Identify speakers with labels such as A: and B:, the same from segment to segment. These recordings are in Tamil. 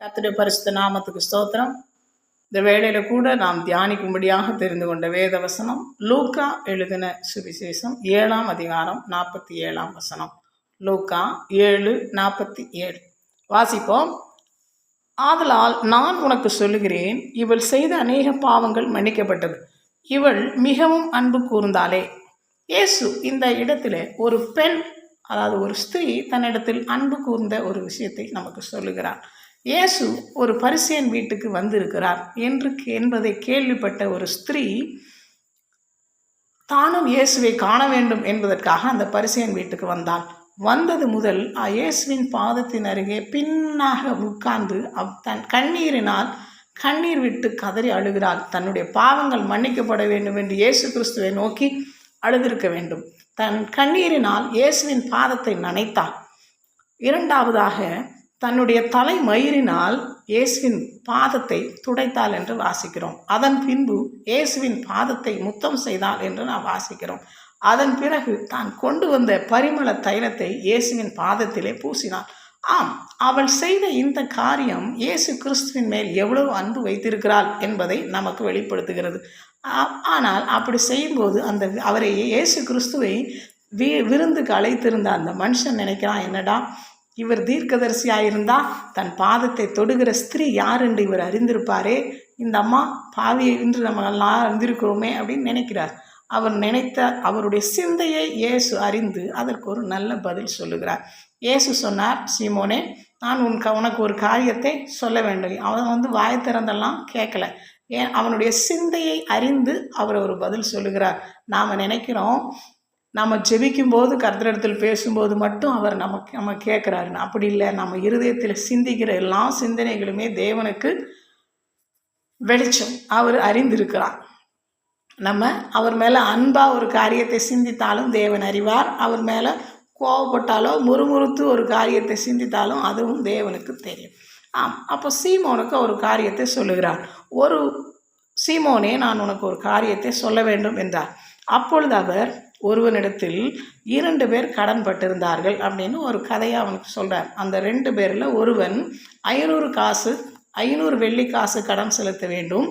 A: கர்த்தருடைய பரிசுத்த நாமத்துக்கு ஸ்தோத்திரம். இந்த வேளையில கூட நாம் தியானிக்கும்படியாக தெரிந்து கொண்ட வேத வசனம் லூக்கா எழுதின சுவிசேஷம் 7ஆம் அதிகாரம் 47ஆம் வசனம். லூக்கா 7:47 வாசிப்போம். ஆதலால் நான் உனக்கு சொல்லுகிறேன், இவள் செய்த அநேக பாவங்கள் மன்னிக்கப்பட்டது, இவள் மிகவும் அன்பு கூர்ந்தாளே. இயேசு இந்த இடத்துல ஒரு பெண், அதாவது ஒரு ஸ்திரீ தன்னிடத்தில் அன்பு கூர்ந்த ஒரு விஷயத்தை நமக்கு சொல்லுகிறார். இயேசு ஒரு பரிசேயன் வீட்டுக்கு வந்திருக்கிறார் என்பதை கேள்விப்பட்ட ஒரு ஸ்திரீ தானும் இயேசுவை காண வேண்டும் என்பதற்காக அந்த பரிசேயன் வீட்டுக்கு வந்தாள். வந்தது முதல் இயேசுவின் பாதத்தின் அருகே பின்னாக உட்கார்ந்து தன் கண்ணீரினால் கண்ணீர் விட்டு கதறி அழுகிறாள். தன்னுடைய பாவங்கள் மன்னிக்கப்பட வேண்டும் என்று இயேசு கிறிஸ்துவை நோக்கி அழுதிருக்க வேண்டும். தன் கண்ணீரினால் இயேசுவின் பாதத்தை நனைத்தாள். இரண்டாவதாக தன்னுடைய தலைமயிரினால் இயேசுவின் பாதத்தை துடைத்தாள் என்று வாசிக்கிறோம். அதன் பின்பு இயேசுவின் பாதத்தை முத்தம் செய்தாள் என்று நாம் வாசிக்கிறோம். அதன் பிறகு தான் கொண்டு வந்த பரிமள தைலத்தை இயேசுவின் பாதத்திலே பூசினாள். ஆம், அவள் செய்த இந்த காரியம் இயேசு கிறிஸ்துவின் மேல் எவ்வளவு அன்பு வைத்திருக்கிறாள் என்பதை நமக்கு வெளிப்படுத்துகிறது. ஆனால் அப்படி செய்யும்போது அவரை இயேசு கிறிஸ்துவை விருந்துக்கு அழைத்திருந்த அந்த மனுஷன் நினைக்கிறான், என்னடா இவர் தீர்க்கதரிசியாயிருந்தா தன் பாதத்தை தொடுகிற ஸ்திரீ யார் என்று இவர் அறிந்திருப்பாரே, இந்த அம்மா பாவியை இன்று நம்ம எல்லாம் அறிந்திருக்கிறோமே அப்படின்னு நினைக்கிறார். அவர் நினைத்த அவருடைய சிந்தையை இயேசு அறிந்து அதற்கு ஒரு நல்ல பதில் சொல்லுகிறார். இயேசு சொன்னார், சீமோனே, நான் உனக்கு ஒரு காரியத்தை சொல்ல வேண்டும். அவன் வாய் திறந்தெல்லாம் கேட்கல. அவனுடைய சிந்தையை அறிந்து அவர் ஒரு பதில் சொல்லுகிறார். நாம் நினைக்கிறோம் நம்ம ஜெபிக்கும் போது கர்த்தரிடத்தில் பேசும்போது மட்டும் அவர் நம்ம கேட்குறாருன்னு. அப்படி இல்லை. நம்ம இருதயத்தில் சிந்திக்கிற எல்லா சிந்தனைகளுமே தேவனுக்கு வெளிச்சம். அவர் அறிந்திருக்கிறார். நம்ம அவர் மேலே அன்பாக ஒரு காரியத்தை சிந்தித்தாலும் தேவன் அறிவார். அவர் மேலே கோவப்பட்டாலோ முறுமுறுத்து ஒரு காரியத்தை சிந்தித்தாலும் அதுவும் தேவனுக்கு தெரியும். அப்போ சீமோனுக்கு ஒரு காரியத்தை சொல்லுகிறார். சீமோனே, நான் உனக்கு ஒரு காரியத்தை சொல்ல வேண்டும் என்றார். அப்பொழுது அவர் ஒருவனிடத்தில் 2 பேர் கடன் பட்டிருந்தார்கள் அப்படின்னு ஒரு கதையை அவனுக்கு சொல்கிறார். அந்த 2 பேரில் ஒருவன் 500 வெள்ளிக்காசு கடன் செலுத்த வேண்டும்,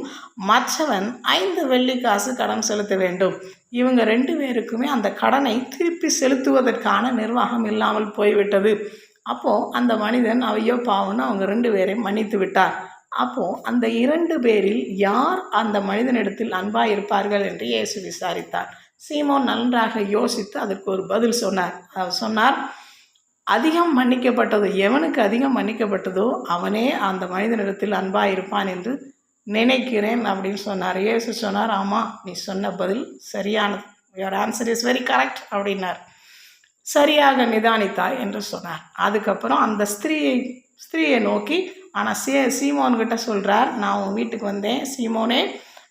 A: மற்றவன் 5 வெள்ளிக்காசு கடன் செலுத்த வேண்டும். இவங்க 2 பேருக்குமே அந்த கடனை திருப்பி செலுத்துவதற்கான நிர்வாகம் இல்லாமல் போய்விட்டது. அப்போது அந்த மனிதன் ஐயோ பாவம்னு அவங்க 2 பேரையும் மன்னித்து விட்டார். அப்போது அந்த 2 பேரில் யார் அந்த மனிதனிடத்தில் அன்பாக இருப்பார்கள் என்று இயேசு விசாரித்தார். சீமோன் நன்றாக யோசித்து அதற்கு ஒரு பதில் சொன்னார். அவர் சொன்னார், அதிகம் மன்னிக்கப்பட்டதோ, எவனுக்கு அதிகம் மன்னிக்கப்பட்டதோ அவனே அந்த மனிதனிடத்தில் அன்பாக இருப்பான் என்று நினைக்கிறேன் அப்படின்னு சொன்னார். இயேசு சொன்னார், ஆமாம், நீ சொன்ன பதில் சரியானது, your answer is very correct அப்படின்னார். சரியாக நிதானித்தாய் என்று சொன்னார். அதுக்கப்புறம் அந்த ஸ்திரீயை நோக்கி, ஆனால் சீமோன்கிட்ட சொல்கிறார், நான் உன் வீட்டுக்கு வந்தேன், சீமோனே,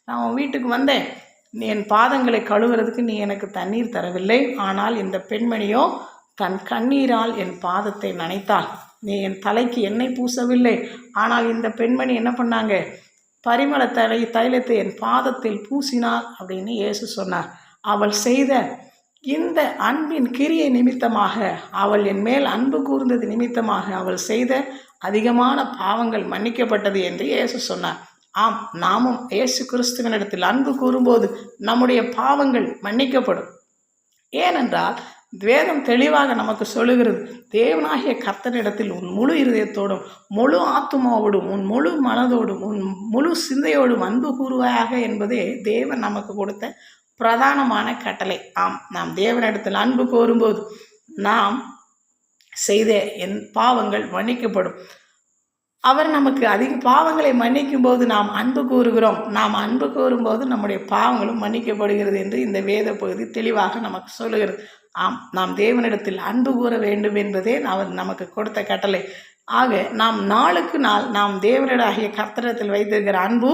A: நான் உன் வீட்டுக்கு வந்தேன், நீ என் பாதங்களை கழுவுறதுக்கு நீ எனக்கு தண்ணீர் தரவில்லை, ஆனால் இந்த பெண்மணியோ தன் கண்ணீரால் என் பாதத்தை நனைத்தாள். நீ என் தலைக்கு எண்ணெய் பூசவில்லை, ஆனால் இந்த பெண்மணி என்ன பண்ணாங்க, பரிமள தைலத்தை என் பாதத்தில் பூசினாள் அப்படின்னு இயேசு சொன்னார். அவள் செய்த இந்த அன்பின் கிரியை நிமித்தமாக, அவள் என் மேல் அன்பு கூர்ந்தது நிமித்தமாக அவள் செய்த அதிகமான பாவங்கள் மன்னிக்கப்பட்டது என்று இயேசு சொன்னார். ஆம், நாமும் இயேசு கிறிஸ்துவனிடத்தில் அன்பு கூறும்போது நம்முடைய பாவங்கள் மன்னிக்கப்படும். ஏனென்றால் வேதம் தெளிவாக நமக்கு சொல்லுகிறது, தேவனாகிய கர்த்தரிடத்தில் உன் முழு இருதயத்தோடும் முழு ஆத்துமாவோடும் உன் முழு மனதோடும் உன் முழு சிந்தையோடும் அன்பு கூறுவாயாக என்பதே தேவன் நமக்கு கொடுத்த பிரதானமான கட்டளை. ஆம், நாம் தேவனிடத்தில் அன்பு கூறும்போது நாம் செய்த என் பாவங்கள் மன்னிக்கப்படும். அவர் நமக்கு அதிக பாவங்களை மன்னிக்கும் போது நாம் அன்பு கூறுகிறோம். நாம் அன்பு கூறும்போது நம்முடைய பாவங்களும் மன்னிக்கப்படுகிறது என்று இந்த வேத பகுதி தெளிவாக நமக்கு சொல்லுகிறது. ஆம், நாம் தேவனிடத்தில் அன்பு கூற வேண்டும் என்பதே அவர் நமக்கு கொடுத்த கட்டளை. ஆக நாம் நாளுக்கு நாள் நாம் தேவனிடாகிய கர்த்தரிடத்தில் வைத்திருக்கிற அன்பு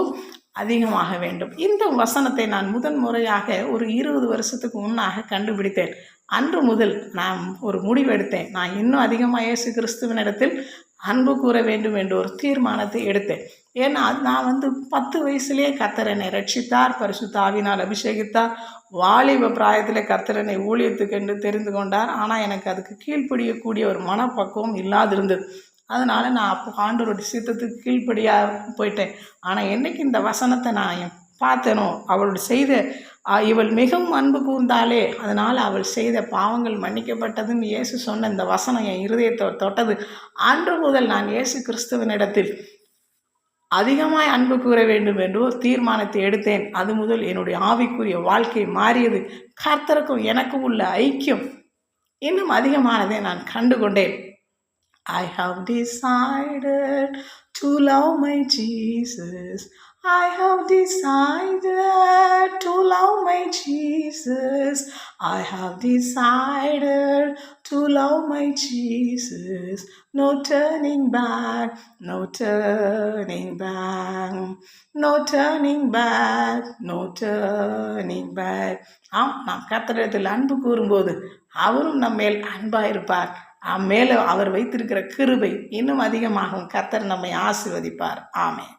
A: அதிகமாக வேண்டும். இந்த வசனத்தை நான் முதன்முறையாக ஒரு 20 வருஷத்துக்கு முன்னாக கண்டுபிடித்தேன். அன்று முதல் நான் ஒரு முடிவெடுத்தேன், நான் இன்னும் அதிகமாக இயேசு கிறிஸ்துவனிடத்தில் அன்பு கூற வேண்டும் என்று ஒரு தீர்மானத்தை எடுத்தேன். ஏன்னா நான் 10 வயசுலேயே கர்த்தர் என்னை ரட்சித்தார், பரிசுத்த ஆவியினால் அபிஷேகித்தார். வாலிப பிராயத்தில் கர்த்தர் என்னை ஊழியத்துக்கு என்று தெரிந்து கொண்டார். ஆனால் எனக்கு அதுக்கு கீழ்ப்படியக்கூடிய ஒரு மனப்பக்குவம் இல்லாதிருந்தது. அதனால் நான் அப்போ ஆண்டவருடைய சித்தத்துக்கு கீழ்ப்படியாக போயிட்டேன். ஆனால் என்னைக்கு இந்த வசனத்தை நான் பார்த்தேனோ, அவளுடைய செய்த இவள் மிகவும் அன்பு கூர்ந்தாலே, அதனால் அவள் செய்த பாவங்கள் மன்னிக்கப்பட்டதுன்னு இயேசு சொன்ன இந்த வசனம் என் இருதயத்தை தொட்டது. அன்று முதல் நான் இயேசு கிறிஸ்துவனிடத்தில் அதிகமாய் அன்பு கூற வேண்டும் என்று ஒரு தீர்மானத்தை எடுத்தேன். அது முதல் என்னுடைய ஆவிக்குரிய வாழ்க்கை மாறியது. கர்த்தருக்கும் எனக்கும் உள்ள ஐக்கியம் இன்னும் அதிகமானதை நான் கண்டு கொண்டேன். I have decided to love my Jesus. I have decided to love my Jesus. I have decided to love my Jesus. No turning back, no turning back, no turning back, no turning back. நாம் கர்த்தரிடத்தில் அன்பு கூறும்போது அவரும் நம்ம மேல் அன்பாயிருப்பார். மேலே அவர் வைத்திருக்கிற கிருபை இன்னும் அதிகமாகவும் கர்த்தர் நம்மை ஆசீர்வதிப்பார். ஆமென்.